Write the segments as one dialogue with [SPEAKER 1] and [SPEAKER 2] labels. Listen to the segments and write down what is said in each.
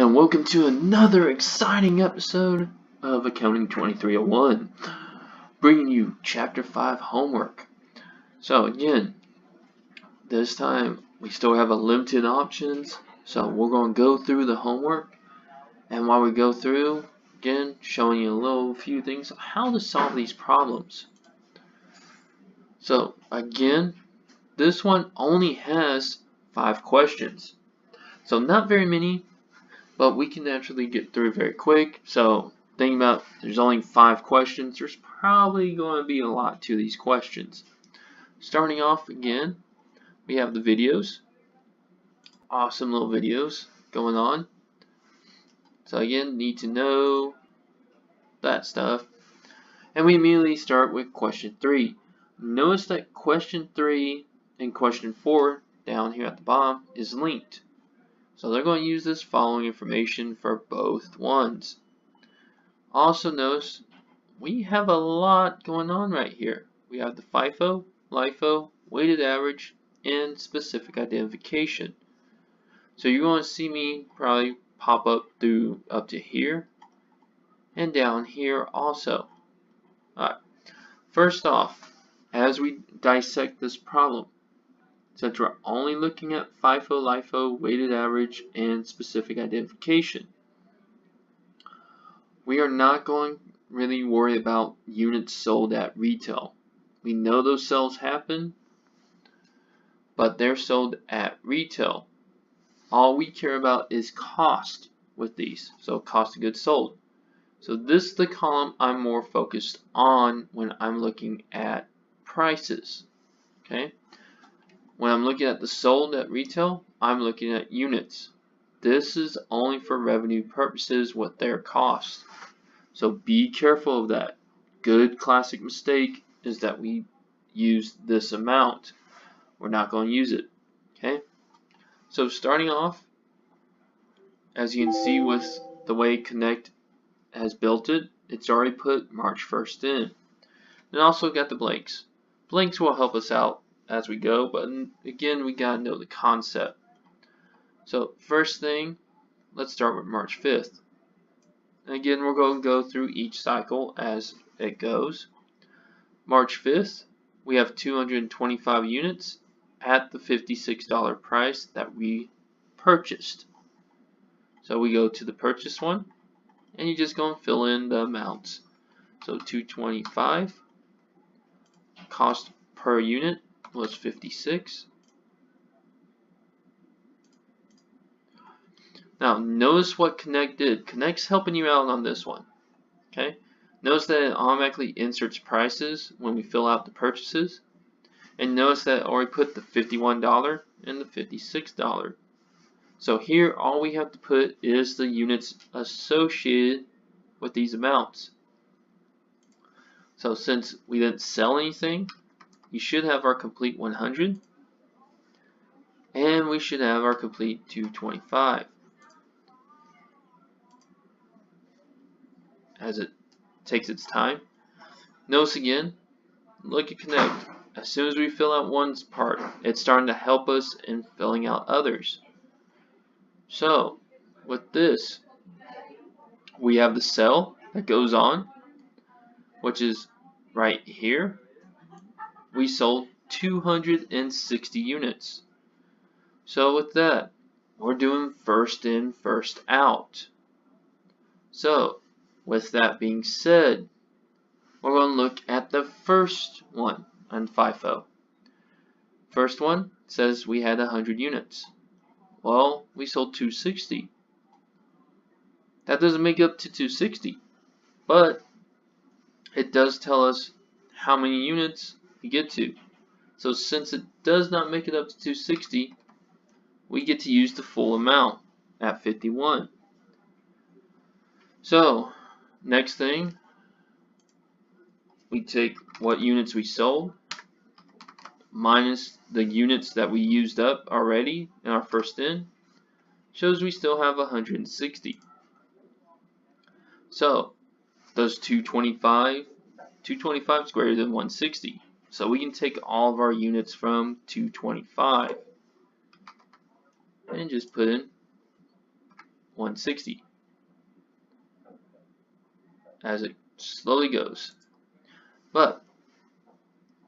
[SPEAKER 1] and welcome to another exciting episode of Accounting 2301, bringing you Chapter 5 homework. So again, this time we still have a limited options, so we're going to go through the homework, and while we go through, again, showing you a few things on how to solve these problems. So again, this one only has 5 questions, so not very many, but we can actually get through very quick. So think about, there's only 5 questions. There's probably going to be a lot to these questions. Starting off again, we have the videos. Awesome little videos going on. So again, need to know that stuff. And we immediately start with question 3. Notice that question 3 and question 4 down here at the bottom is linked. So they're going to use this following information for both ones. Also notice we have a lot going on right here. We have the FIFO, Lifo, weighted average, and specific identification. So you're going to see me probably pop up through up to here and down here also. Alright, first off, as we dissect this problem, since we're only looking at FIFO, Lifo, weighted average, and specific identification, we are not going to really worry about units sold at retail. We know those sales happen, but they're sold at retail. All we care about is cost with these, so cost of goods sold. So this is the column I'm more focused on when I'm looking at prices. Okay. When I'm looking at the sold at retail, I'm looking at units. This is only for revenue purposes what their cost. So be careful of that. Good classic mistake is that we use this amount. We're not going to use it. Okay? So starting off, as you can see with the way Connect has built it, it's already put March 1st in. And also got the blanks. Blanks will help us out as we go, but again, we gotta know the concept. So first thing, let's start with March 5th. And again, we're going to go through each cycle as it goes. March 5th, we have 225 units at the $56 price that we purchased. So we go to the purchase one, and you just go and fill in the amounts. So 225, cost per unit was 56. Now notice what Connect did. Connect's helping you out on this one. Okay? Notice that it automatically inserts prices when we fill out the purchases. And notice that it already put the $51 and the $56. So here all we have to put is the units associated with these amounts. So since we didn't sell anything, you should have our complete 100, and we should have our complete 225. As it takes its time, notice again, look at Connect. As soon as we fill out one part, it's starting to help us in filling out others. So with this, we have the cell that goes on, which is right here. We sold 260 units. So with that, we're doing first in, first out. So with that being said, we're going to look at the first one on FIFO. First one says we had 100 units. Well, we sold 260. That doesn't make up to 260, but it does tell us how many units we get to. So since it does not make it up to 260, we get to use the full amount at 51. So next thing, we take what units we sold minus the units that we used up already in our first in, shows we still have 160. So does 225 is greater than 160. So we can take all of our units from 225 and just put in 160 as it slowly goes. But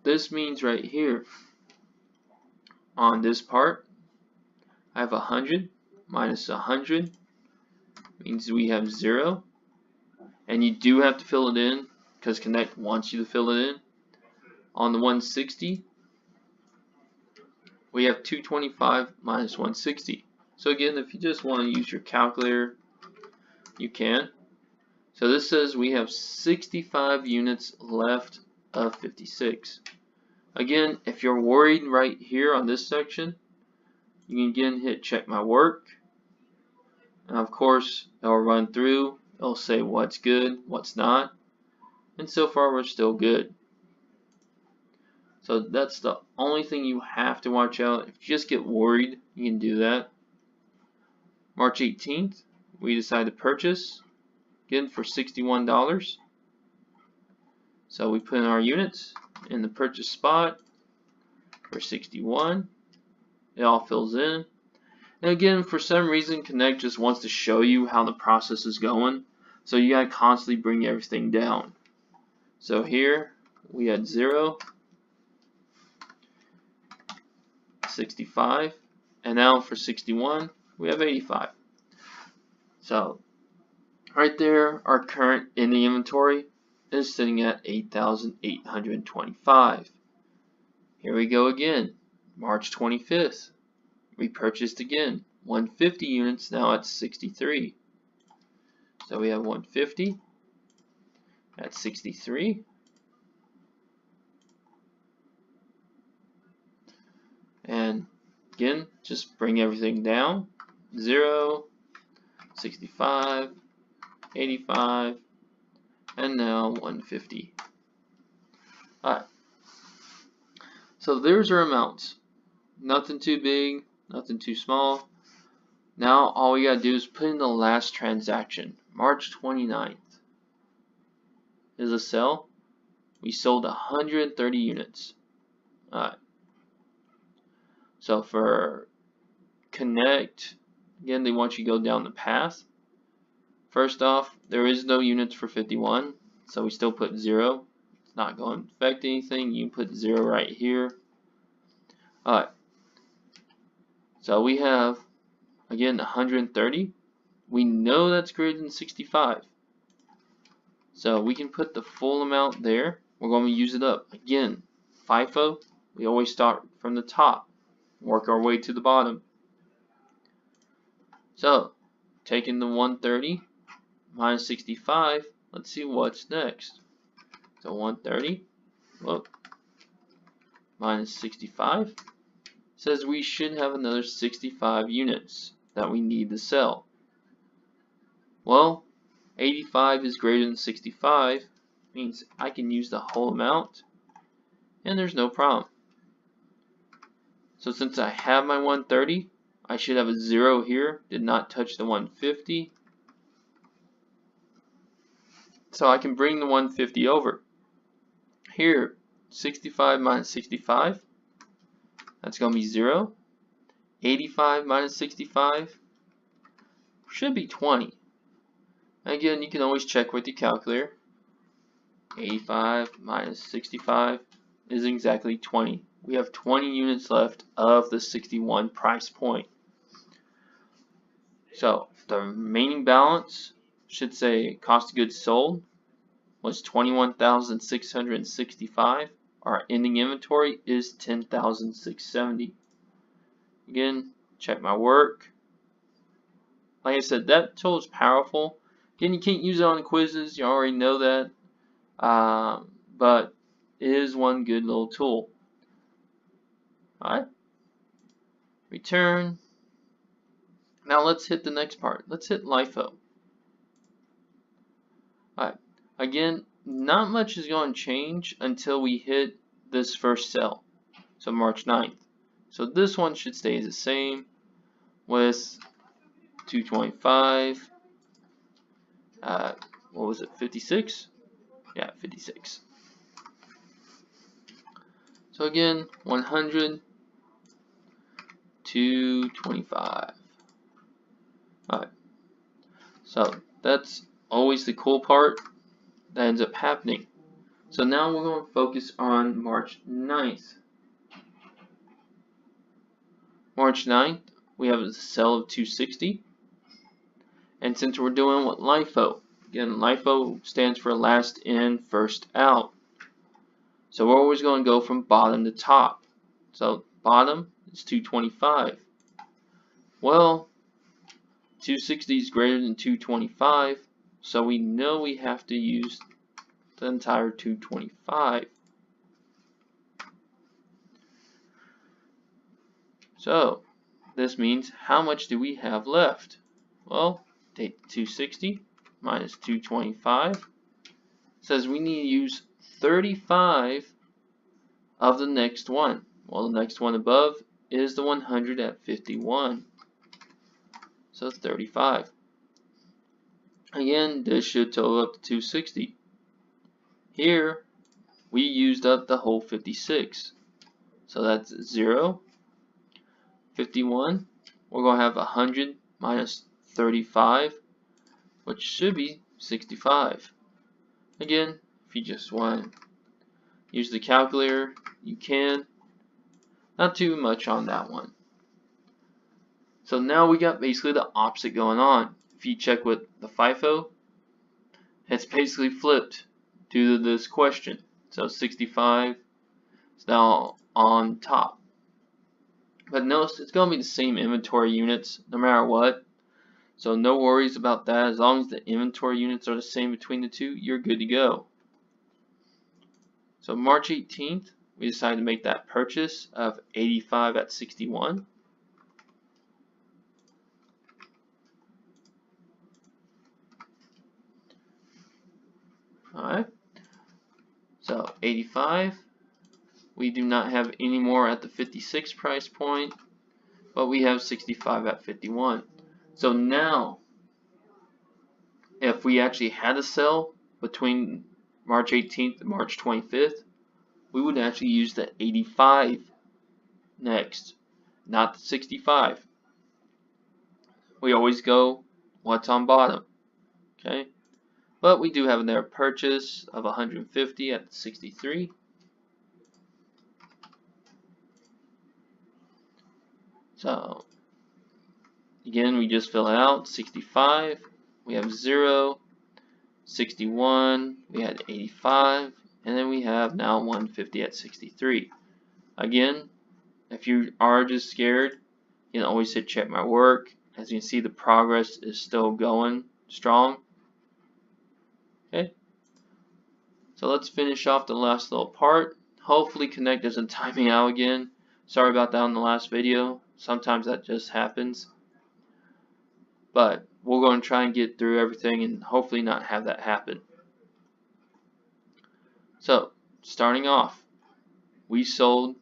[SPEAKER 1] this means right here on this part, I have 100 minus 100 means we have 0. And you do have to fill it in because Connect wants you to fill it in. On the 160, we have 225 minus 160. So again, if you just want to use your calculator, you can. So this says we have 65 units left of 56. Again, if you're worried right here on this section, you can again hit check my work. And of course, it'll run through. It'll say what's good, what's not. And so far, we're still good. So that's the only thing you have to watch out. If you just get worried, you can do that. March 18th, we decide to purchase, again for $61. So we put in our units in the purchase spot for 61. It all fills in. And again, for some reason, Connect just wants to show you how the process is going. So you gotta constantly bring everything down. So here we had 0, 65, and now for 61 we have 85. So right there, our current ending inventory is sitting at 8,825. Here we go again, March 25th, we purchased again 150 units, now at 63. So we have 150 at 63. And again, just bring everything down. 0, 65, 85, and now 150. Alright. So there's our amounts. Nothing too big, nothing too small. Now all we gotta do is put in the last transaction. March 29th is a sell. We sold 130 units. Alright. So for Connect, again, they want you to go down the path. First off, there is no units for 51, so we still put 0. It's not going to affect anything. You can put 0 right here. Alright. So we have, again, 130. We know that's greater than 65. So we can put the full amount there. We're going to use it up. Again, FIFO, we always start from the top. Work our way to the bottom. So, taking the 130 minus 65, let's see what's next. So 130, look, minus 65 says we should have another 65 units that we need to sell. Well, 85 is greater than 65, means I can use the whole amount, and there's no problem. So since I have my 130, I should have a 0 here. Did not touch the 150. So I can bring the 150 over. Here, 65 minus 65. That's going to be 0. 85 minus 65 should be 20. Again, you can always check with your calculator. 85 minus 65 is exactly 20. We have 20 units left of the 61 price point. So the remaining balance should say cost of goods sold was 21,665. Our ending inventory is 10,670. Again, check my work. Like I said, that tool is powerful. Again, you can't use it on the quizzes. You already know that. But it is one good little tool. Alright. Return. Now let's hit the next part. Let's hit Lifo. Alright. Again, not much is going to change until we hit this first cell. So March 9th. So this one should stay the same with 225. What was it? 56? Yeah, 56. So again, 100. 225. Alright. So that's always the cool part that ends up happening. So now we're going to focus on March 9th. March 9th, we have a sell of 260. And since we're doing with Lifo, again, Lifo stands for last in, first out. So we're always going to go from bottom to top. So bottom is 225. Well, 260 is greater than 225, so we know we have to use the entire 225. So this means how much do we have left? Well, take 260 minus 225 says we need to use 35 of the next one. Well, the next one above is the 100 at 51. So 35. Again, this should total up to 260. Here, we used up the whole 56. So that's 0. 51. We're going to have 100 minus 35, which should be 65. Again, if you just want to use the calculator, you can. Not too much on that one. So now we got basically the opposite going on. If you check with the FIFO, it's basically flipped due to this question. So 65 is now on top. But notice it's going to be the same inventory units no matter what. So no worries about that. As long as the inventory units are the same between the two, you're good to go. So March 18th, we decided to make that purchase of 85 at 61. Alright. So 85. We do not have any more at the 56 price point, but we have 65 at 51. So now, if we actually had a sell between March 18th and March 25th, we would actually use the 85 next, not the 65. We always go what's on bottom, okay? But we do have their purchase of 150 at 63. So again, we just fill it out. 65, we have 0, 61, we had 85, and then we have now 150 at 63. Again, if you are just scared, you can always hit check my work. As you can see, the progress is still going strong. Okay, so let's finish off the last little part. Hopefully Connect doesn't time me out again. Sorry about that in the last video. Sometimes that just happens. But we're going to try and get through everything and hopefully not have that happen. So, starting off, we sold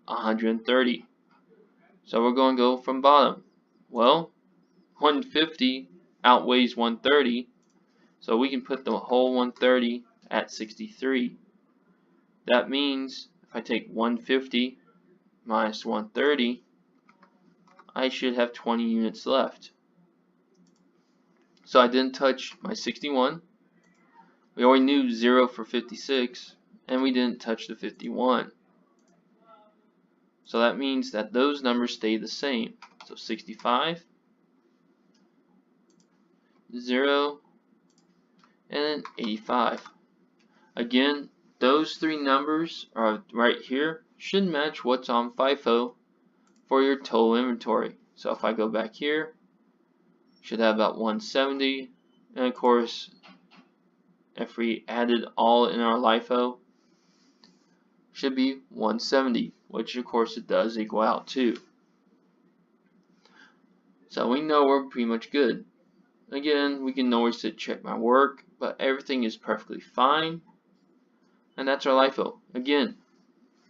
[SPEAKER 1] 130. So we're going to go from bottom. Well, 150 outweighs 130. So we can put the whole 130 at 63. That means if I take 150 minus 130, I should have 20 units left. So I didn't touch my 61. We already knew 0 for 56, and we didn't touch the 51. So that means that those numbers stay the same. So 65, 0, and then 85. Again, those three numbers are right here should match what's on FIFO for your total inventory. So if I go back here, should have about 170, and of course if we added all in our Lifo, should be 170, which of course it does equal out to. So we know we're pretty much good. Again, we can always check my work, but everything is perfectly fine. And that's our Lifo. Again,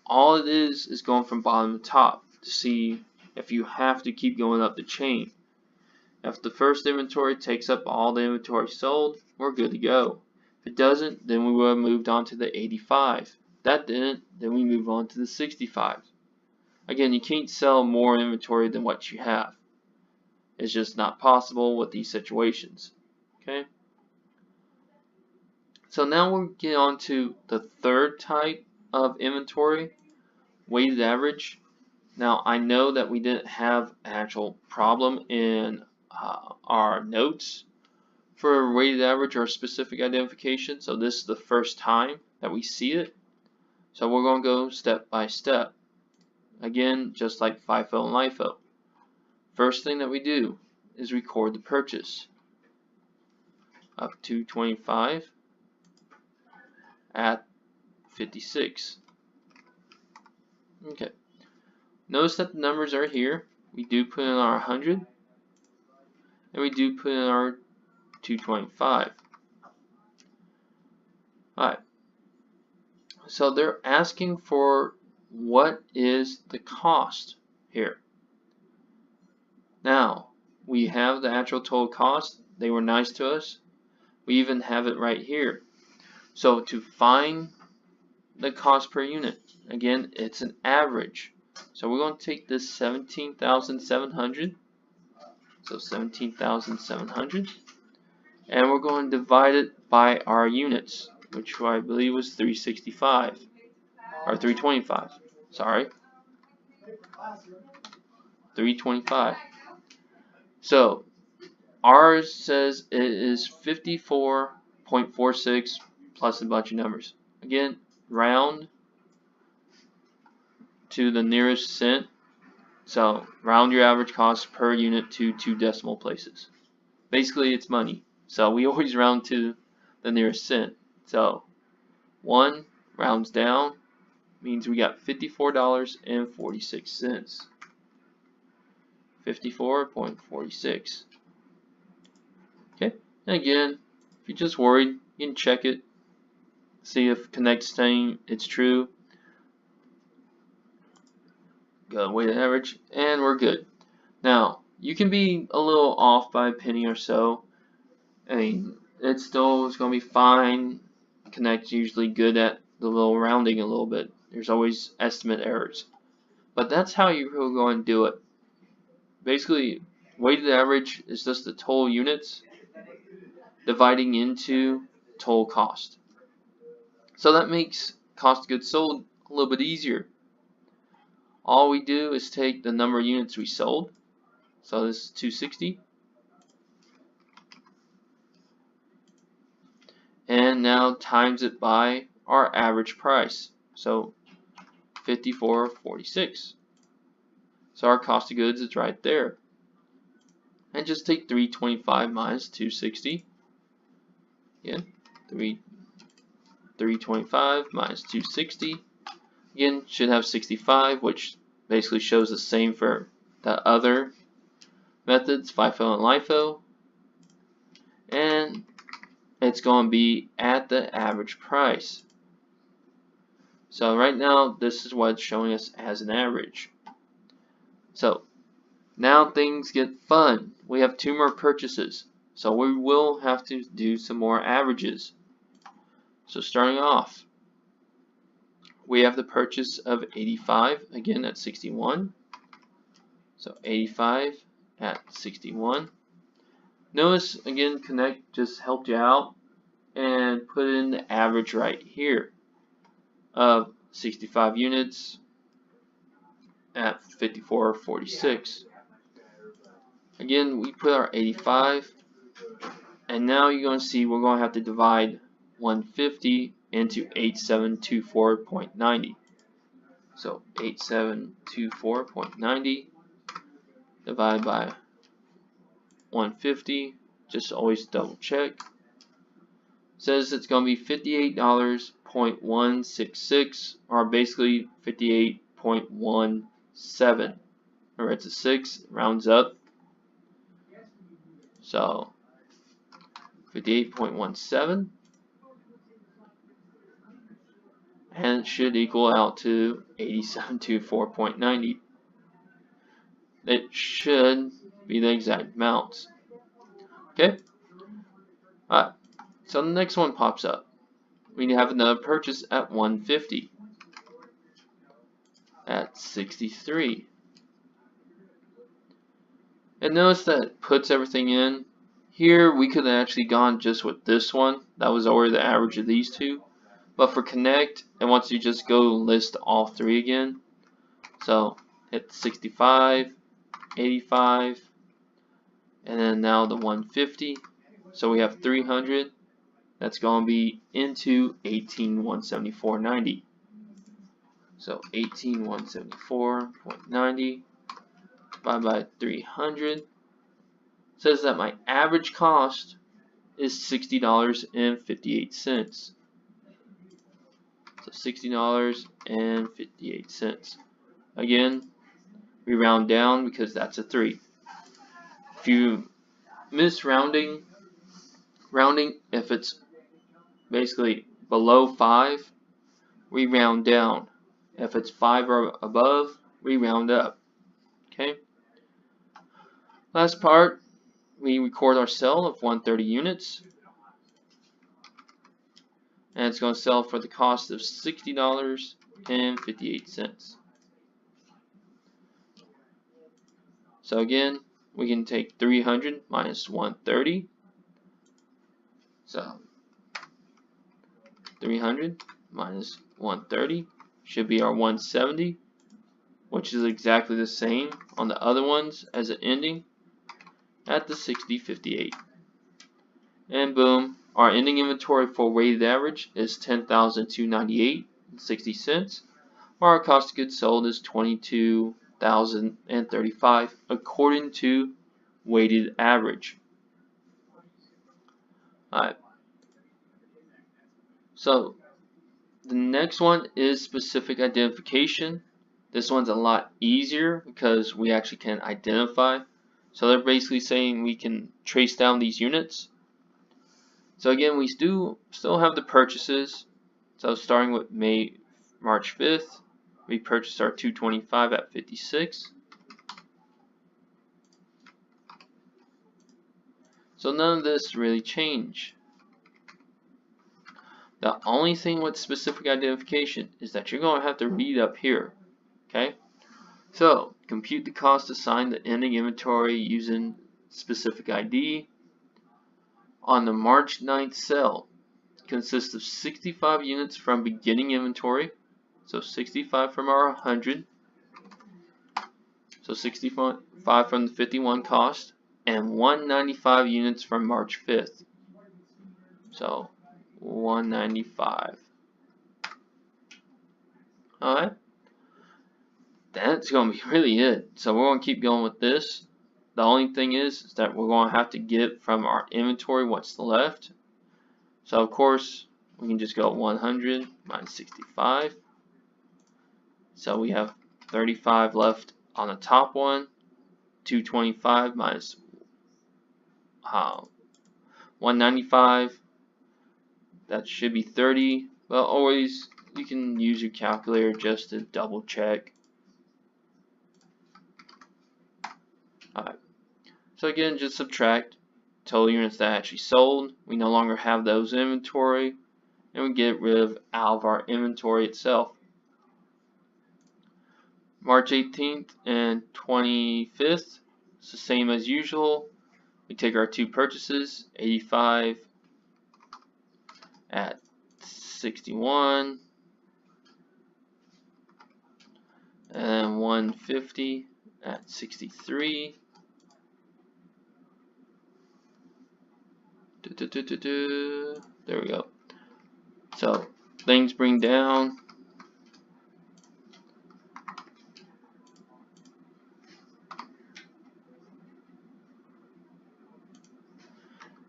[SPEAKER 1] all it is going from bottom to top to see if you have to keep going up the chain. If the first inventory takes up all the inventory sold, we're good to go. If it doesn't, then we would have moved on to the 85. If that didn't, then we move on to the 65. Again, you can't sell more inventory than what you have. It's just not possible with these situations. Okay. So now we'll get on to the third type of inventory, weighted average. Now I know that we didn't have an actual problem in our notes for weighted average or specific identification. So this is the first time that we see it. So we're going to go step by step. Again, just like FIFO and Lifo. First thing that we do is record the purchase of 225 at 56. Okay. Notice that the numbers are here. We do put in our 100 and we do put in our 225. Alright. So they're asking for what is the cost here. Now, we have the actual total cost. They were nice to us. We even have it right here. So to find the cost per unit, again, it's an average. So we're going to take this 17,700. So 17,700. And we're going to divide it by our units, which I believe was 365. Or 325. Sorry. 325. So ours says it is 54.46 plus a bunch of numbers. Again, round to the nearest cent. So round your average cost per unit to 2 decimal places. Basically, it's money. So we always round to the nearest cent. So 1 rounds down means we got $54.46. 54.46. Okay, and again, if you're just worried, you can check it, see if Connect's saying it's true. Go weighted average, and we're good. Now, you can be a little off by a penny or so. I mean, it's going to be fine. Connect's usually good at the little rounding a little bit. There's always estimate errors. But that's how you're going to do it. Basically, weighted average is just the total units dividing into total cost. So that makes cost of goods sold a little bit easier. All we do is take the number of units we sold. So this is 260. And now times it by our average price. So 54.46. So our cost of goods is right there. And just take 325 minus 260. Again, 325 minus 260. Again, should have 65, which basically shows the same for the other methods, FIFO and Lifo. And it's going to be at the average price. So right now, this is what it's showing us as an average. So now things get fun. We have 2 more purchases. So we will have to do some more averages. So starting off, we have the purchase of 85, again at 61. So 85 at 61. Notice, again, Connect just helped you out and put in the average right here of 65 units at 54.46. Again, we put our 85, and now you're going to see we're going to have to divide 150 into 8724.90. So 8724.90 divided by 150, just always double check. Says it's going to be $58.166, or basically 58.17. Remember, it's a 6, rounds up. So 58.17, and it should equal out to 8724.90. It should be the exact amounts. Okay? Alright, so the next one pops up. We have another purchase at 150. At 63. And notice that it puts everything in Here we could have actually gone just with this one. That was already the average of these two. But for connect, it wants you to just go list all three again. So hit 65, 85, and then now the 150. So we have 300. That's going to be into 18,174.90. So 18,174.90 divided by 300 says that my average cost is $60.58. So $60.58. Again, we round down because that's a 3. If you miss rounding, if it's basically below 5, we round down. If it's 5 or above, we round up. Okay. Last part, we record our sell of 130 units. And it's going to sell for the cost of $60.58. So again, we can take 300 minus 130. So 300 minus 130 should be our 170, which is exactly the same on the other ones as an ending at the 60.58. And boom, our ending inventory for weighted average is $10,298.60, while our cost of goods sold is $22,035 according to weighted average. Alright. So the next one is specific identification. This one's a lot easier because we actually can identify. So they're basically saying we can trace down these units. So again, we still have the purchases. So starting with March 5th, we purchased our 225 at 56. So none of this really changed. The only thing with specific identification is that you're going to have to read up here. Okay? So compute the cost assigned to ending inventory using specific ID. On the March 9th sell, consists of 65 units from beginning inventory, so 65 from our 100, so 65 from the 51 cost, and 195 units from March 5th, so 195. Alright, that's going to be really it. So we're going to keep going with this. The only thing is that we're going to have to get from our inventory what's left. So of course we can just go 100 minus 65. So we have 35 left on the top one. 225 minus 195. That should be 30. But always you can use your calculator just to double check. Alright. So again, just subtract total units that actually sold. We no longer have those in inventory, and we get rid of out of our inventory itself. March 18th and 25th, it's the same as usual. We take our two purchases, 85 at 61, and 150 at 63. There we go. So things bring down.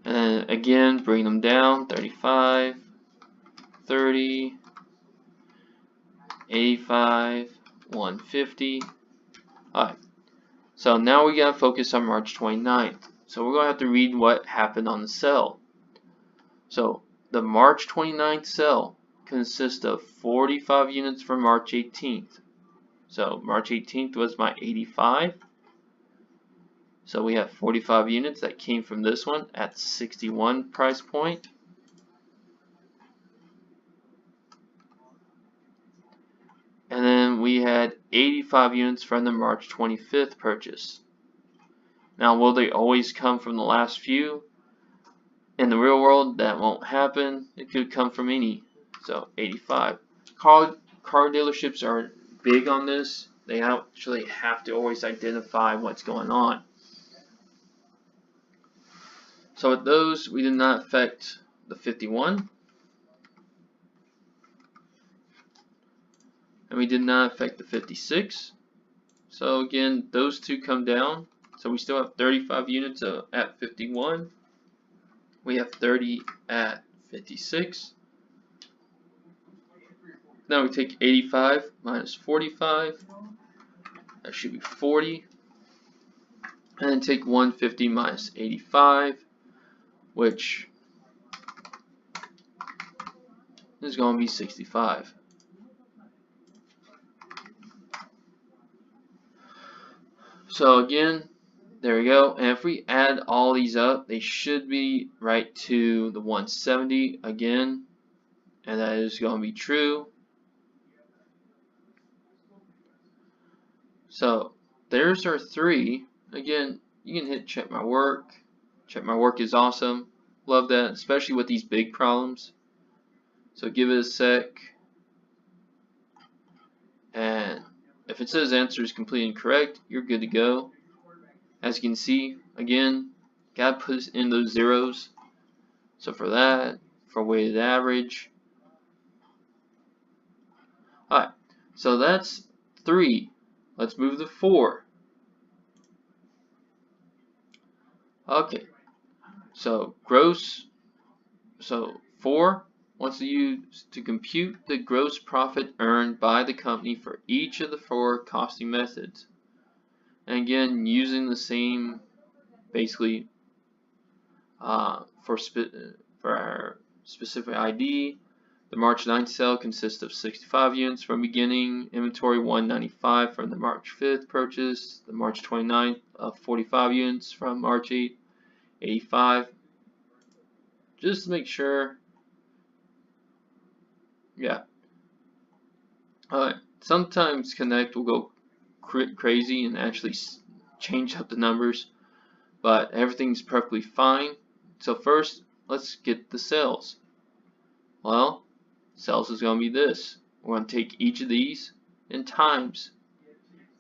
[SPEAKER 1] And again, bring them down. 35, 30, 85, 150. Alright. So now we gotta focus on March 29th. So we're gonna have to read what happened on the sell. So the March 29th sell consists of 45 units from March 18th. So March 18th was my 85. So we have 45 units that came from this one at 61 price point. And then we had 85 units from the March 25th purchase. Now, will they always come from the last few? In the real world, that won't happen. It could come from any. So 85. Car dealerships are big on this. They actually have to always identify what's going on. So with those, we did not affect the 51. And we did not affect the 56. So again, those two come down. So we still have 35 units at 51. We have 30 at 56. Now we take 85 minus 45. That should be 40. And then take 150 minus 85, which is going to be 65. So again, there we go. And if we add all these up, they should be right to the 170 again. And that is going to be true. So there's our 3. Again, you can hit check my work. Check my work is awesome. Love that, especially with these big problems. So give it a sec. And if it says answer is completely incorrect, you're good to go. As you can see, again, gotta put in those zeros. So for that, for weighted average. Alright, so that's 3. Let's move to 4. Okay, so gross, so 4 wants to use to compute the gross profit earned by the company for each of the 4 costing methods. And again, using the same, basically, for our specific ID, the March 9th sale consists of 65 units from beginning inventory, 195 from the March 5th purchase, the March 29th of 45 units from March 8th, 85. Just to make sure. Yeah. Alright. Sometimes Connect will go crazy and actually change up the numbers, but everything's perfectly fine. So first, let's get the sales. Well, sales is going to be this. We're going to take each of these in times.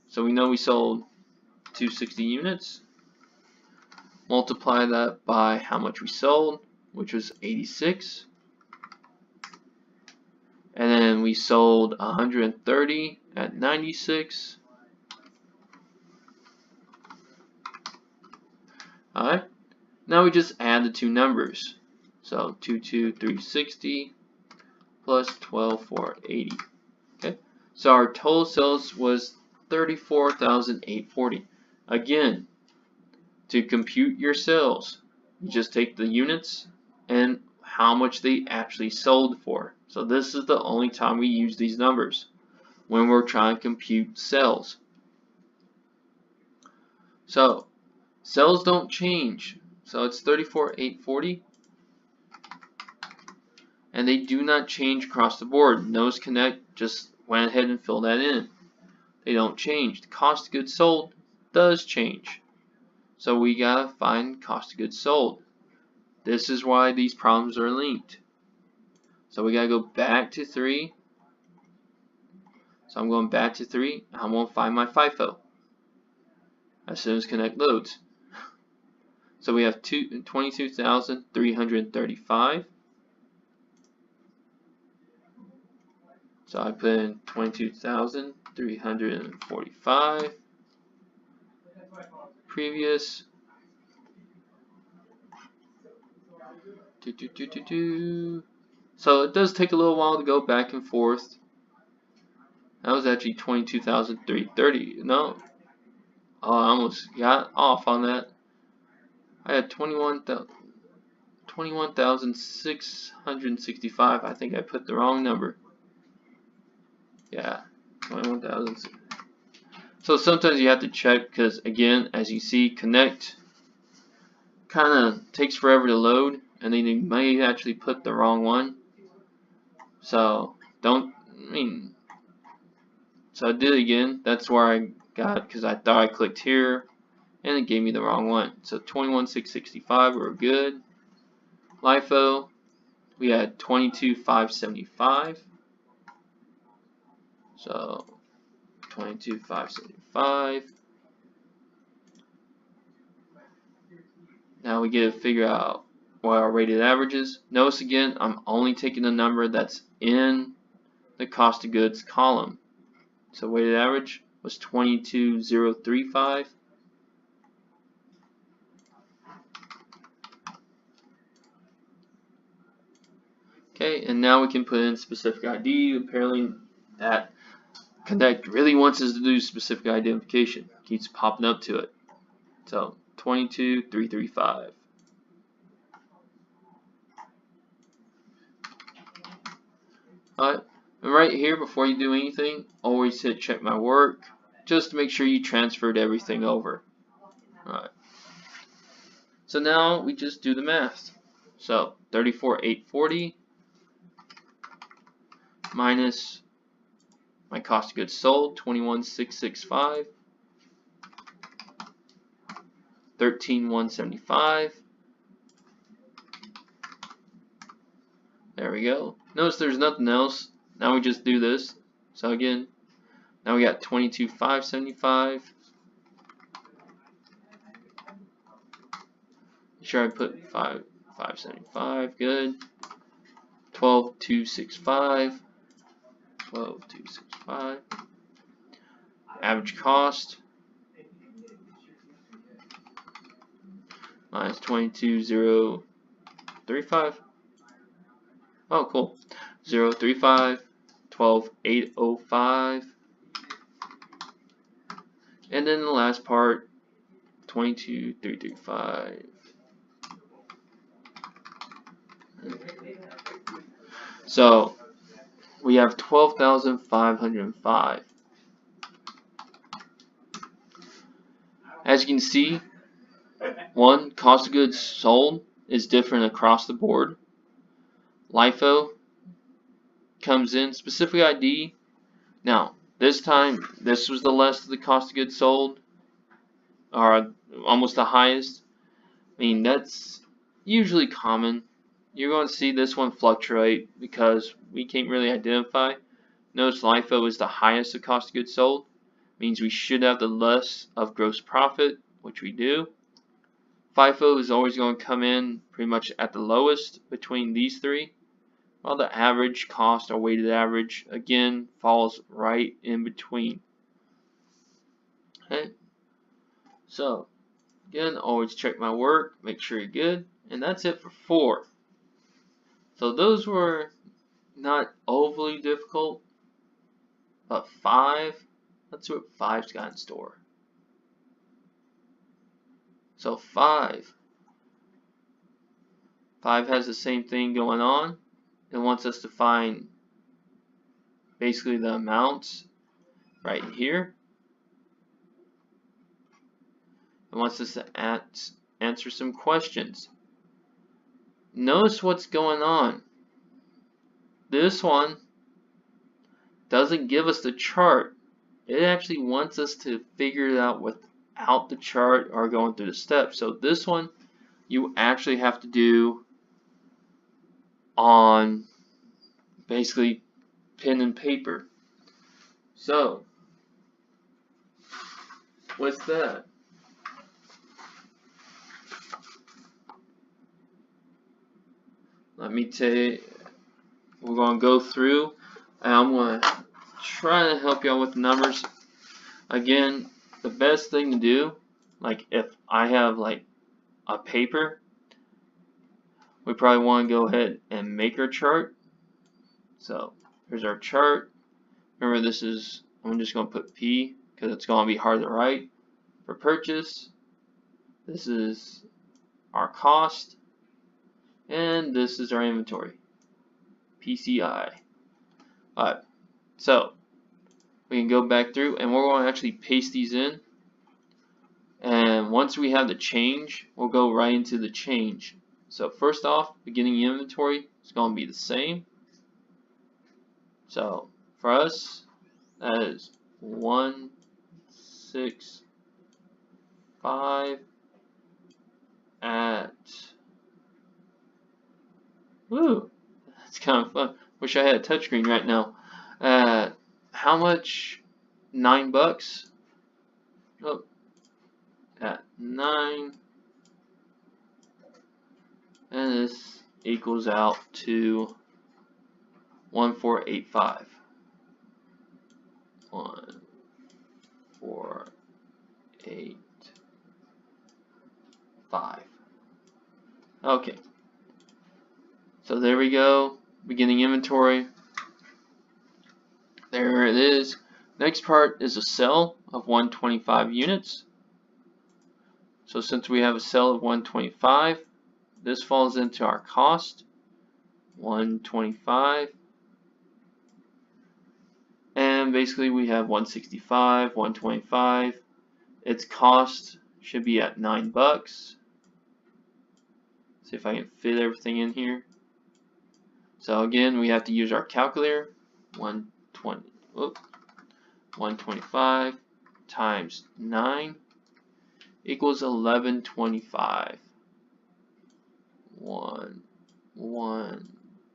[SPEAKER 1] So we know we sold 260 units. Multiply that by how much we sold, which was 86. And then we sold 130 at 96. Alright, now we just add the two numbers. So 22,360 plus 12,480. Okay, so our total sales was 34,840. Again, to compute your sales, you just take the units and how much they actually sold for. So this is the only time we use these numbers, when we're trying to compute sales. So sales don't change. So it's 34,840. And they do not change across the board. Nose Connect just went ahead and filled that in. They don't change. The cost of goods sold does change. So we gotta find cost of goods sold. This is why these problems are linked. So we gotta go back to 3. So I'm going back to 3. I'm gonna find my FIFO as soon as Connect loads. So we have 22,335. So I put in 22,345. Previous. So it does take a little while to go back and forth. That was actually 22,330. No. Oh, I almost got off on that. I had 21,665. I think I put the wrong number. Yeah, 21,000. So sometimes you have to check because, again, as you see, Connect kind of takes forever to load, and then you may actually put the wrong one. So so I did it again. That's where I got, because I thought I clicked here, and it gave me the wrong one. So 21,665, we're good. Lifo, we had 22,575. So 22,575. Now we get to figure out what our weighted average is. Notice again, I'm only taking the number that's in the cost of goods column. So weighted average was 22,035. Okay, and now we can put in specific ID. Apparently that Connect really wants us to do specific identification. Keeps popping up to it. So 22,335. Alright, and right here before you do anything, always hit check my work just to make sure you transferred everything over. Alright. So now we just do the math. So 34,840 minus my cost of goods sold, 21,665, 13,175. There we go. Notice there's nothing else. Now we just do this. So again, now we got 22,575. Make sure I put 575. Good. 12,265. 12,265. Average cost minus 22,035. Oh, cool. 035, 12,805. And then the last part, 22,335. So we have 12,505. As you can see, one, cost of goods sold is different across the board. Lifo comes in, specific ID. Now, this time, this was the less of the cost of goods sold, or almost the highest. I mean, that's usually common. You're going to see this one fluctuate because we can't really identify. Notice Lifo is the highest of cost of goods sold. Means we should have the less of gross profit, which we do. FIFO is always going to come in pretty much at the lowest between these three, while the average cost or weighted average again falls right in between. Okay, so again, always check my work, make sure you're good, and that's it for 4. So those were not overly difficult, but 5, let's see what 5's got in store. So 5 has the same thing going on. It wants us to find basically the amounts right here. It wants us to answer some questions. Notice what's going on. This one doesn't give us the chart. It actually wants us to figure it out without the chart or going through the steps. So this one you actually have to do on basically pen and paper. So with that, let me tell you, we're going to go through and I'm going to try to help you out with the numbers. Again, the best thing to do, like if I have like a paper, we probably want to go ahead and make our chart. So here's our chart. Remember, this is, I'm just going to put P because it's going to be hard to write. For purchase, this is our cost, and this is our inventory, PCI. Alright, so we can go back through and we're going to actually paste these in. And once we have the change, we'll go right into the change. So first off, beginning inventory is going to be the same. So for us, that is 165 at Woo, that's kind of fun. Wish I had a touchscreen right now. How much? $9. Oh, at 9, and this equals out to 1485. 1485. Okay. So there we go. Beginning inventory. There it is. Next part is a sell of 125 units. So since we have a sell of 125, this falls into our cost. 125. And basically we have 165, 125. Its cost should be at $9. See if I can fit everything in here. So again, we have to use our calculator. 125 times 9 equals 1125. 1,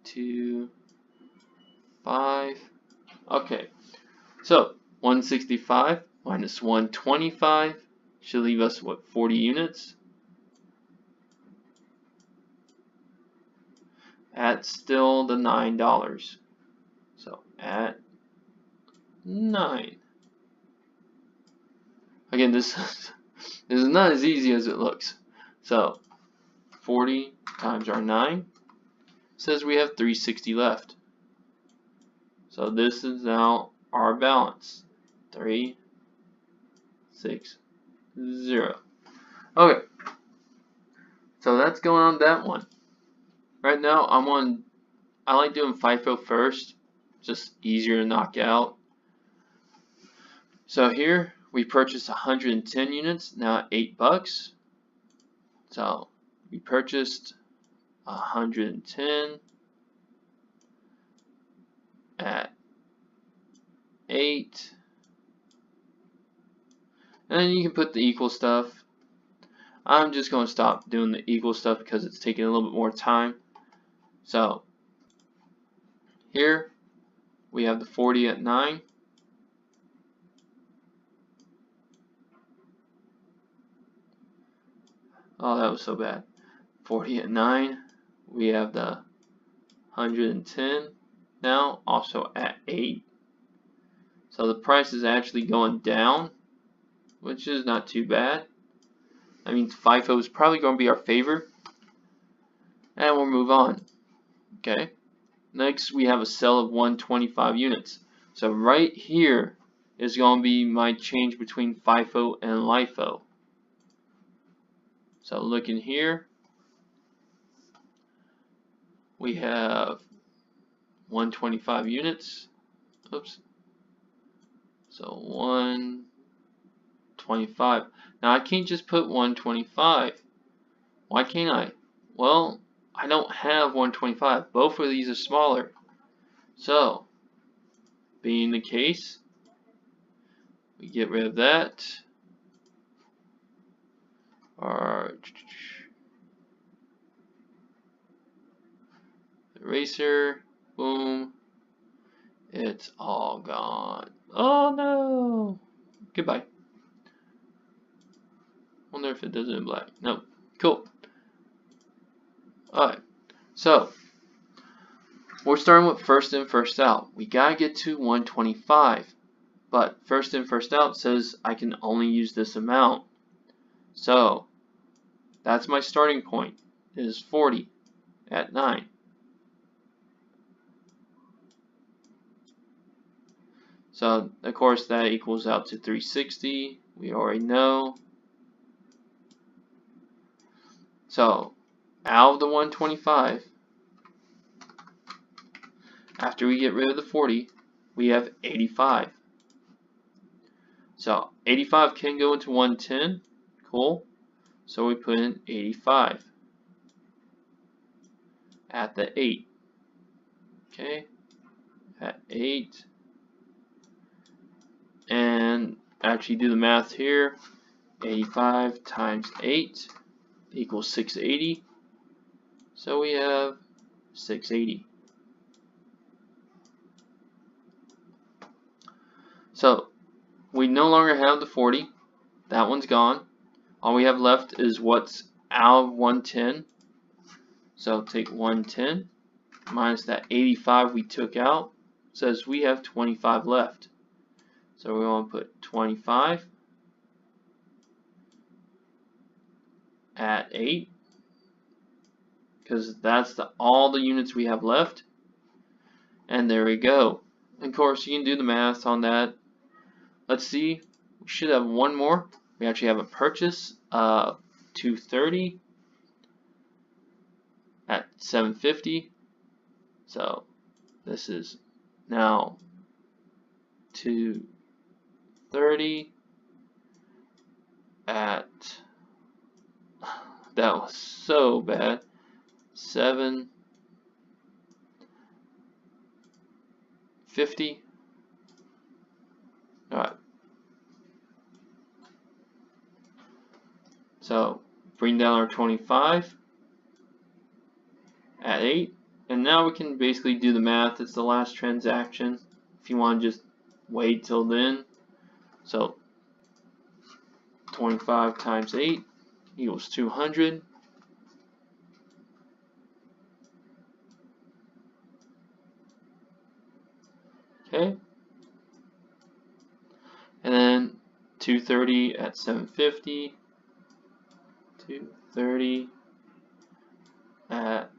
[SPEAKER 1] 2, 5. Okay, so 165 minus 125 should leave us what, 40 units? At still the $9. So at 9. Again, this is not as easy as it looks. So 40 times our 9 says we have 360 left. So this is now our balance. 360. Okay. So that's going on that one. Right now I like doing FIFO first. Just easier to knock out. So here we purchased 110 units, now at $8. So we purchased 110 at 8. And then you can put the equal stuff. I'm just going to stop doing the equal stuff because it's taking a little bit more time. So here we have the 40 at 9. Oh, that was so bad. 40 at 9. We have the 110 now, also at 8. So the price is actually going down, which is not too bad. That means FIFO is probably going to be our favorite. And we'll move on. Okay. Next, we have a sell of 125 units. So right here is going to be my change between FIFO and Lifo. So look in here. We have 125 units. Oops. So 125. Now I can't just put 125. Why can't I? Well, I don't have 125. Both of these are smaller. So, being the case, we get rid of that. Our eraser, boom, it's all gone. Oh no! Goodbye. Wonder if it does it in black. No. Cool. Alright, so we're starting with first in, first out. We gotta get to 125, but first in, first out says I can only use this amount. So that's my starting point, is 40 at 9. So of course that equals out to 360. We already know. So out of the 125, after we get rid of the 40, we have 85. So 85 can go into 110. Cool. So we put in 85 at the 8. Okay. At 8. And actually do the math here. 85 times 8 equals 680. So we have 680. So we no longer have the 40. That one's gone. All we have left is what's out of 110. So take 110 minus that 85 we took out. Says we have 25 left. So we want to put 25 at 8, because that's all the units we have left. And there we go. And of course, you can do the math on that. Let's see. We should have one more. We actually have a purchase of 230 at 750. So this is now 230 at, that was so bad, 750. Alright. So bring down our 25 at 8. And now we can basically do the math. It's the last transaction. If you want to just wait till then. So 25 times 8 equals 200. Okay. And then 230 at 750. 230 at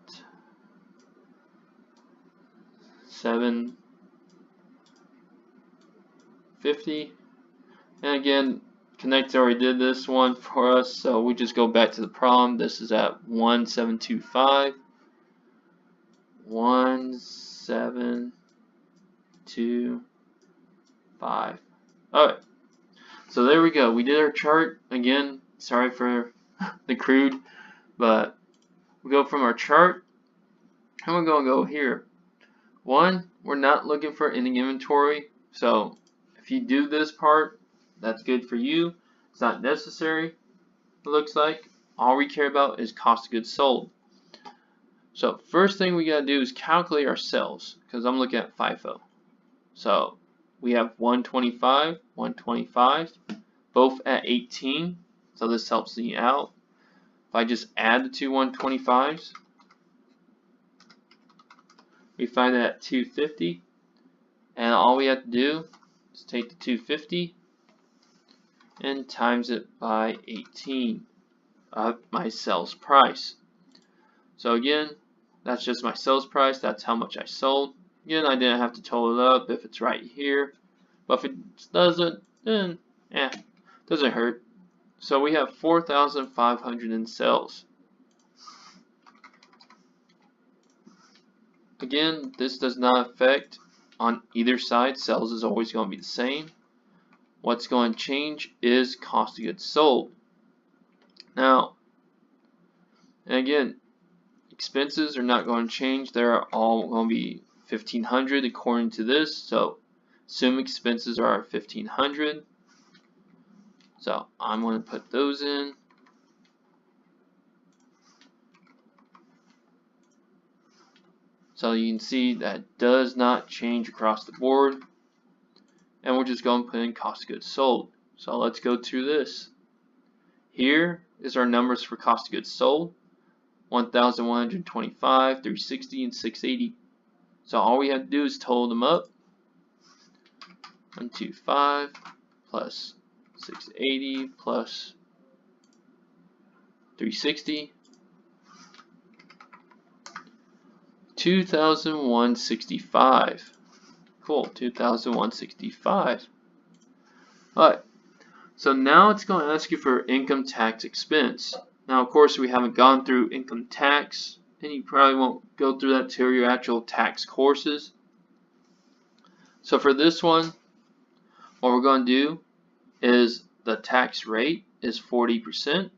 [SPEAKER 1] 750. And again, Connect already did this one for us, so we just go back to the problem. This is at 1725. 1725. Alright, so there we go. We did our chart. Again, sorry for the crude, but we go from our chart, and we're going to go here. One, we're not looking for ending inventory, so if you do this part, that's good for you. It's not necessary, it looks like. All we care about is cost of goods sold. So first thing we got to do is calculate our sales, because I'm looking at FIFO. So we have 125, 125, both at 18, so this helps me out. If I just add the two 125s, we find that at 250, and all we have to do is take the 250 and times it by 18 of my sales price. So again, that's just my sales price. That's how much I sold. Again, I didn't have to total it up if it's right here, but if it doesn't, then doesn't hurt. So we have 4,500 in sales. Again, this does not affect on either side. Sales is always going to be the same. What's going to change is cost of goods sold. Now, and again, expenses are not going to change. They're all going to be 1,500 according to this. So assume expenses are 1,500. So I'm going to put those in. So you can see that does not change across the board. And we're just going to put in cost of goods sold. So let's go through this. Here is our numbers for cost of goods sold. 1,125, 360, and 680. So all we have to do is total them up. 125 plus 680 plus 360. 2,165. Cool, 2,165. Alright, so now it's going to ask you for income tax expense. Now, of course, we haven't gone through income tax, and you probably won't go through that till your actual tax courses. So for this one, what we're going to do is the tax rate is 40%.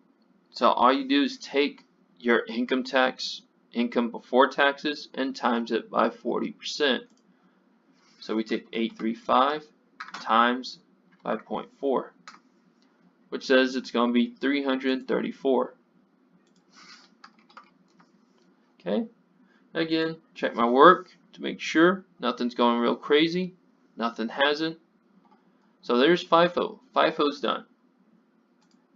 [SPEAKER 1] So all you do is take your income tax, income before taxes, and times it by 40%. So we take 835 times by 0.4, which says it's going to be 334. Okay, Again, check my work to make sure nothing's going real crazy. Nothing hasn't. So there's FIFO. FIFO's done.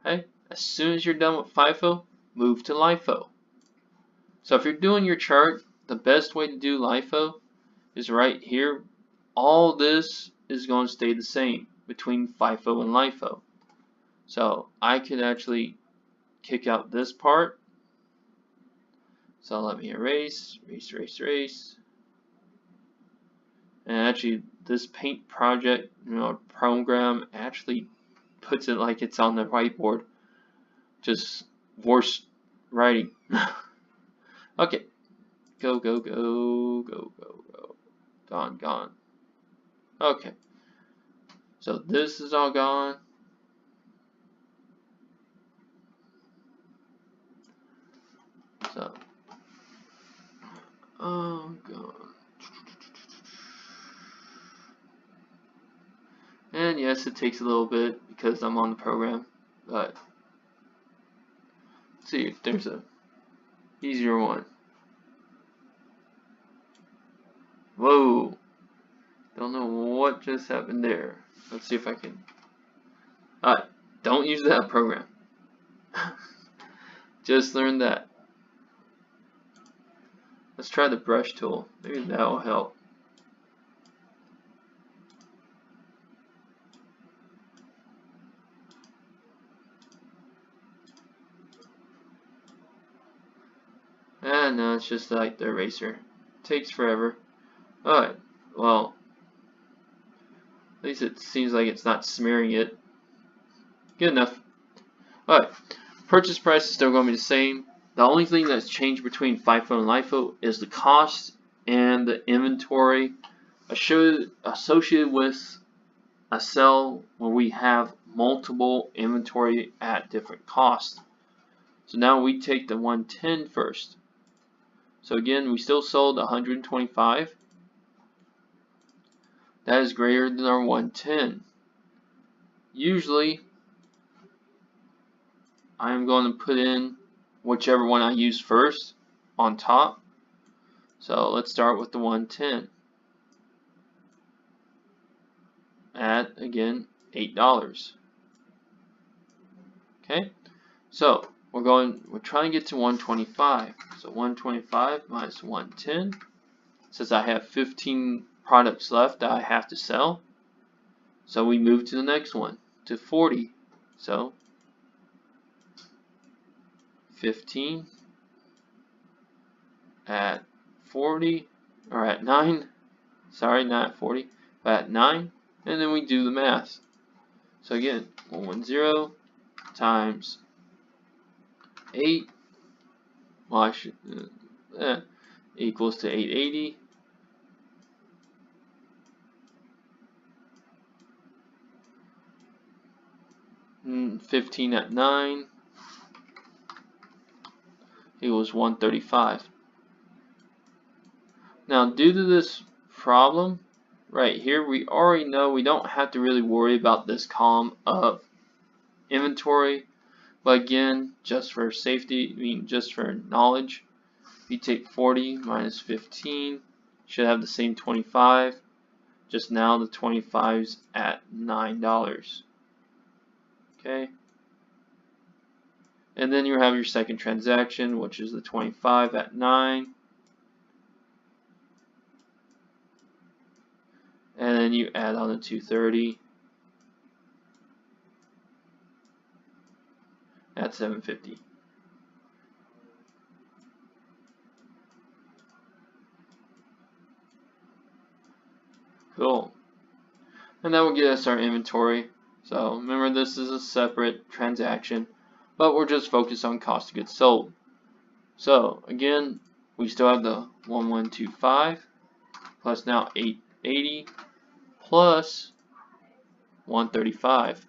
[SPEAKER 1] Okay? As soon as you're done with FIFO, move to Lifo. So if you're doing your chart, the best way to do Lifo is right here. All this is going to stay the same between FIFO and Lifo. So I could actually kick out this part. So let me erase. And actually, this paint project, program actually puts it like it's on the whiteboard. Just worse writing. Okay. Go. Gone. Okay. So this is all gone. So, oh god. And yes, it takes a little bit because I'm on the program, but let's see if there's a easier one. Whoa. Don't know what just happened there. Let's see if I can. Alright, don't use that program. Just learned that. Let's try the brush tool. Maybe that will help. No, it's just like the eraser. Takes forever. Alright, well, at least it seems like it's not smearing it. Good enough. Alright, purchase price is still going to be the same. The only thing that's changed between FIFO and Lifo is the cost and the inventory associated with a cell where we have multiple inventory at different costs. So now we take the 110 first. So again, we still sold 125. That is greater than our 110. Usually, I'm going to put in whichever one I use first on top. So let's start with the 110 at, again, $8. Okay, so we're trying to get to 125. So 125 minus 110. Since I have 15 products left that I have to sell, so we move to the next one, to 40. So 15 at 40, or at 9, sorry, not at 40, but at 9, and then we do the math. So again, 110 times 8, well, equals to 880. And 15 at 9 equals 135. Now, due to this problem right here, we already know we don't have to really worry about this column of inventory. But again, just for safety, just for knowledge, if you take 40 minus 15, should have the same 25. Just now the 25's at $9. Okay. And then you have your second transaction, which is the 25 at 9. And then you add on the 230 at $7.50. Cool. And that will get us our inventory. So remember, this is a separate transaction, but we're just focused on cost of goods sold. So again, we still have the 1125 plus now 880 plus 135.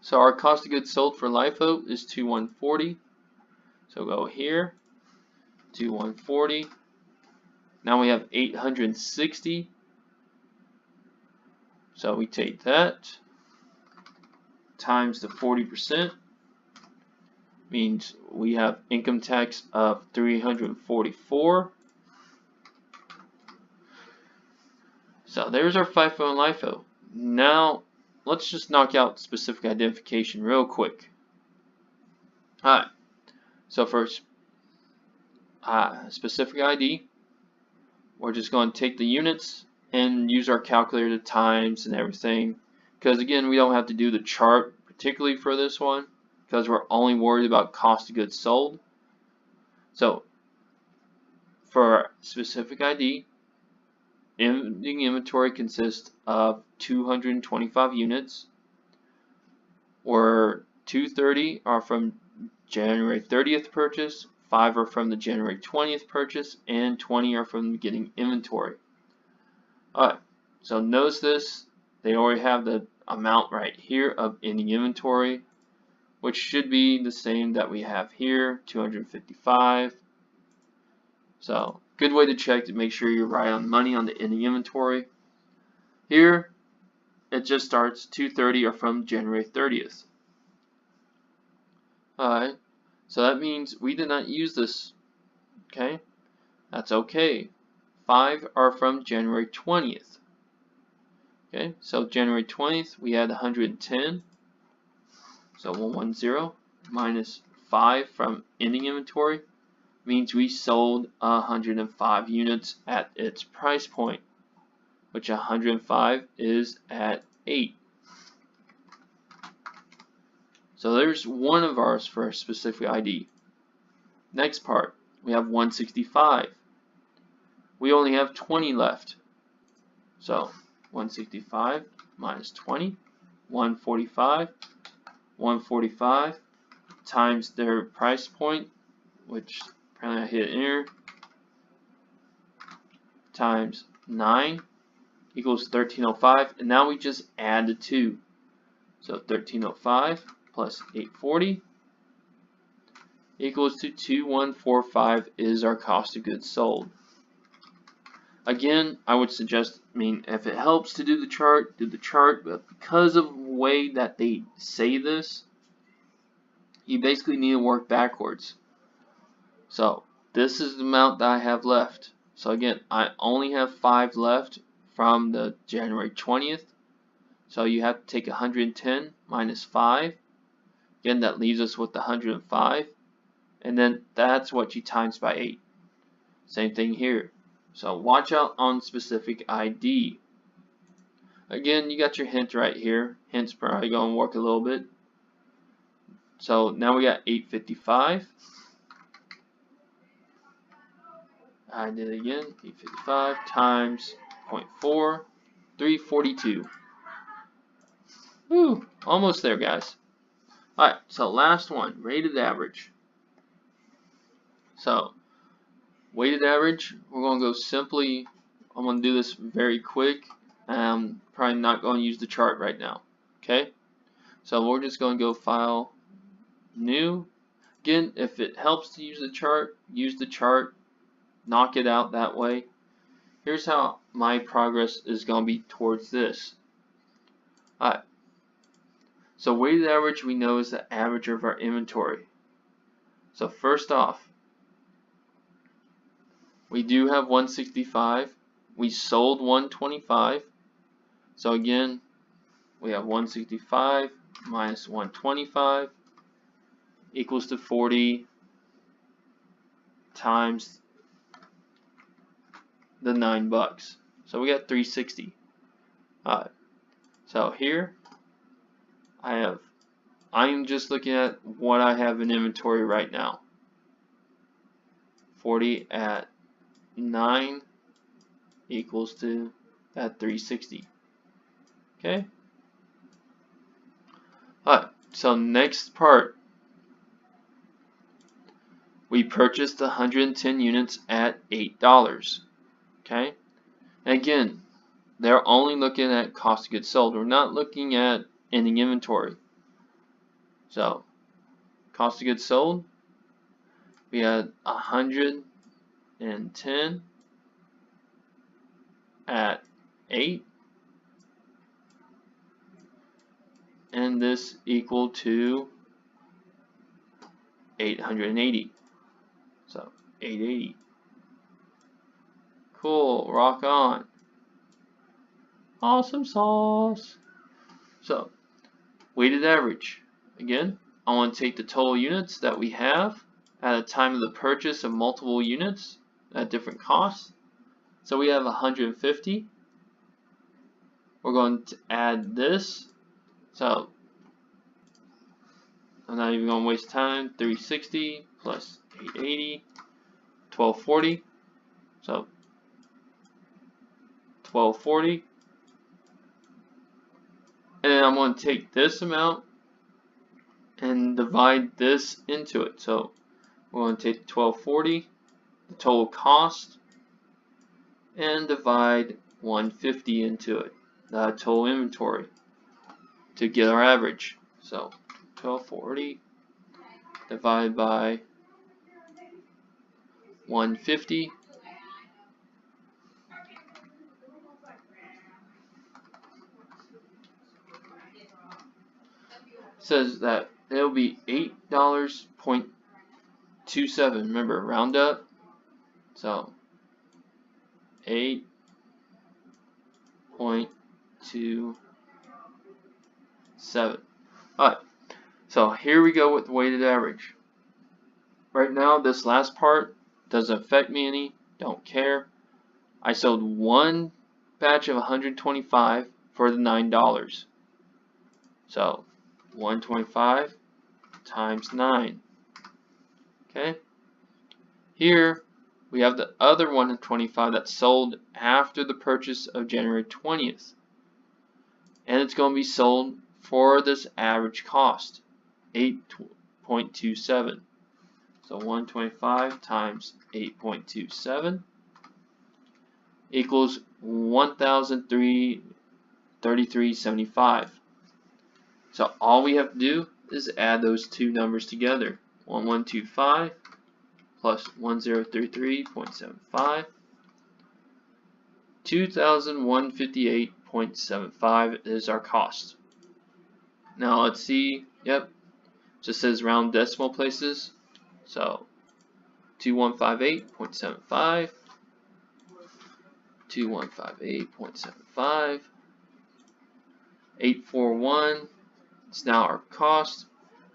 [SPEAKER 1] So our cost of goods sold for Lifo is 2140. So go here, 2140. Now we have 860. So we take that times the 40%. means we have income tax of $344. So there's our FIFO and LIFO. Now let's just knock out specific identification real quick. Alright, so for specific ID, we're just going to take the units and use our calculator to times and everything, because again, we don't have to do the chart particularly for this one because we're only worried about cost of goods sold. So for our specific ID, ending inventory consists of 225 units, where 230 are from January 30th purchase, 5 are from the January 20th purchase, and 20 are from the beginning inventory. Alright, so notice this, they already have the amount right here of ending inventory, which should be the same that we have here, 255. So, good way to check to make sure you're right on money on the ending inventory. Here, it just starts 230 are from January 30th. Alright, so that means we did not use this. Okay, that's okay. 5 are from January 20th. Okay, so January 20th we had 110. So 110 minus 5 from ending inventory means we sold 105 units at its price point, which 105 is at 8. So there's one of ours for a specific ID. Next part, we have 165. We only have 20 left. So 165 minus 20, 145. 145 times their price point, which apparently I hit enter, times 9 equals 1305, and now we just add the 2. So 1305 plus 840 equals to 2145 is our cost of goods sold. Again, I would suggest, if it helps to do the chart, but because of the way that they say this, you basically need to work backwards. So this is the amount that I have left. So again, I only have 5 left from the January 20th. So you have to take 110 minus 5. Again, that leaves us with 105. And then that's what you times by 8. Same thing here. So watch out on specific ID. Again, you got your hint right here. Hint's probably going to work a little bit. So now we got 855. I did it again. 855 times 0.4, 342. Woo, almost there, guys. Alright, so last one, weighted average. So weighted average, we're going to go simply, I'm going to do this very quick. I'm probably not going to use the chart right now. Okay? So we're just going to go File, New. Again, if it helps to use the chart, knock it out that way. Here's how my progress is going to be towards this. Alright. So weighted average we know is the average of our inventory. So first off, we do have 165. We sold 125. So again, we have 165 minus 125 equals to 40 times the $9. So we got 360. Alright. So here I'm just looking at what I have in inventory right now. 40 at 9 equals to that 360. Okay? Alright, so next part. We purchased 110 units at $8. Okay? And again, they're only looking at cost of goods sold. We're not looking at ending inventory. So, cost of goods sold, we had 110 at 8, and this equal to 880. So 880. Cool, rock on. Awesome sauce. So, weighted average. Again, I want to take the total units that we have at a time of the purchase of multiple units at different costs. So we have 150. We're going to add this. So I'm not even going to waste time. 360 plus 880, 1240. So 1240. And then I'm going to take this amount and divide this into it. So we're going to take 1240, the total cost, and divide 150 into it, the total inventory, to get our average. So 1240 divided by 150 says that it'll be $8.27. Remember, round up. So 8.27. Alright, so here we go with the weighted average. Right now, this last part doesn't affect me any, don't care. I sold one batch of 125 for the $9. So 125 times 9. Okay. Here we have the other 125 that's sold after the purchase of January 20th. And it's going to be sold for this average cost, 8.27. So 125 times 8.27 equals 1,333.75. So all we have to do is add those two numbers together. 1125 plus 1033.75, 2,158.75 is our cost. Now let's see, yep, just says round decimal places. So 2158.75, 2158.75, 841. It's now our cost.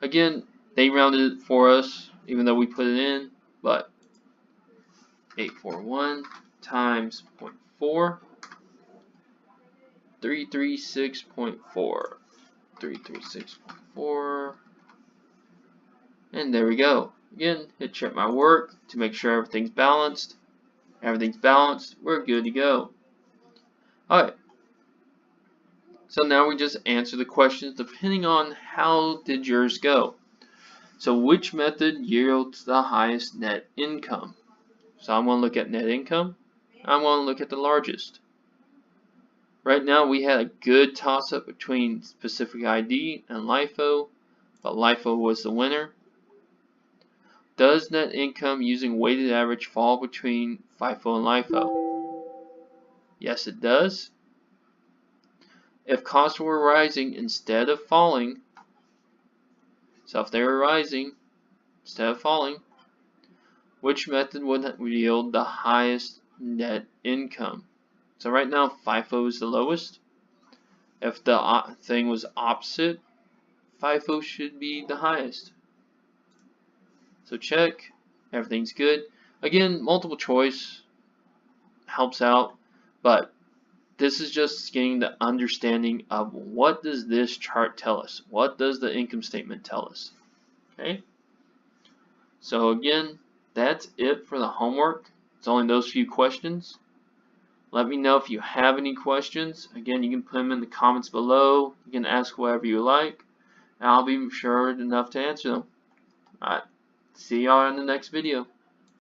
[SPEAKER 1] Again, they rounded it for us, even though we put it in, but 841 times 0.4, 336.4, 336.4, and there we go. Again, hit check my work to make sure everything's balanced. Everything's balanced, we're good to go. Alright. So now we just answer the questions depending on how did yours go. So which method yields the highest net income? So I'm going to look at net income. I'm going to look at the largest. Right now we had a good toss-up between Specific ID and Lifo, but Lifo was the winner. Does net income using weighted average fall between FIFO and Lifo? Yes, it does. If costs were rising instead of falling, so if they were rising instead of falling, which method would yield the highest net income? So right now FIFO is the lowest. If the thing was opposite, FIFO should be the highest. So check, everything's good. Again, multiple choice helps out, but this is just getting the understanding of what does this chart tell us? What does the income statement tell us? Okay. So again, that's it for the homework. It's only those few questions. Let me know if you have any questions. Again, you can put them in the comments below. You can ask whatever you like, and I'll be sure enough to answer them. Alright, see y'all in the next video.